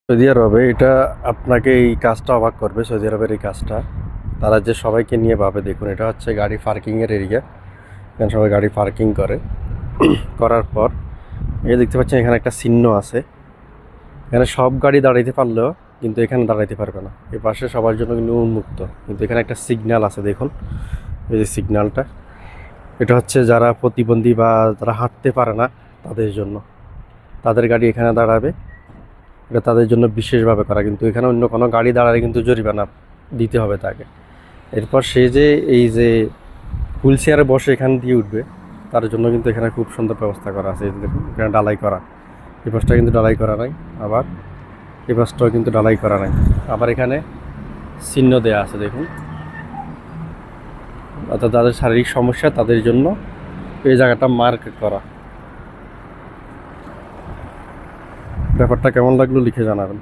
Saudi আরবে এটা আপনাকে এই কাজটা অবাক করবে। সৌদি আরবের এই কাজটা তারা যে সবাইকে নিয়ে ভাবে, দেখুন এটা হচ্ছে গাড়ি পার্কিংয়ের এরিয়া। এখানে সবাই গাড়ি পার্কিং করে। করার পর এই দেখতে পাচ্ছেন এখানে একটা চিহ্ন আছে। এখানে সব গাড়ি দাঁড়াইতে পারলেও কিন্তু এখানে দাঁড়াইতে পারবে না। এই পাশে সবার জন্য কিন্তু উন্মুক্ত, কিন্তু এখানে একটা সিগন্যাল আছে দেখুন, এই যে সিগন্যালটা, এটা হচ্ছে যারা প্রতিবন্ধী বা যারা হাঁটতে পারে না তাদের জন্য, তাদের গাড়ি এখানে দাঁড়াবে। এটা তাদের জন্য বিশেষভাবে করা, কিন্তু এখানে অন্য কোনো গাড়ি দাঁড়ালে কিন্তু জরিমানা দিতে হবে তাকে। এরপর সে যে এই যে হুইল চেয়ারে বসে এখান দিয়ে উঠবে, তার জন্য কিন্তু এখানে খুব সুন্দর ব্যবস্থা করা আছে। এই যে দেখুন, এখানে ডালাই করা, এই পাশটা কিন্তু ডালাই করা নাই, আবার এই পাশটাও কিন্তু ডালাই করা নাই। আবার এখানে চিহ্ন দেওয়া আছে দেখুন, অর্থাৎ যাদের শারীরিক সমস্যা তাদের জন্য এই জায়গাটা মার্ক করা। ব্যাপারটা কেমন লাগলো লিখে জানাবেন।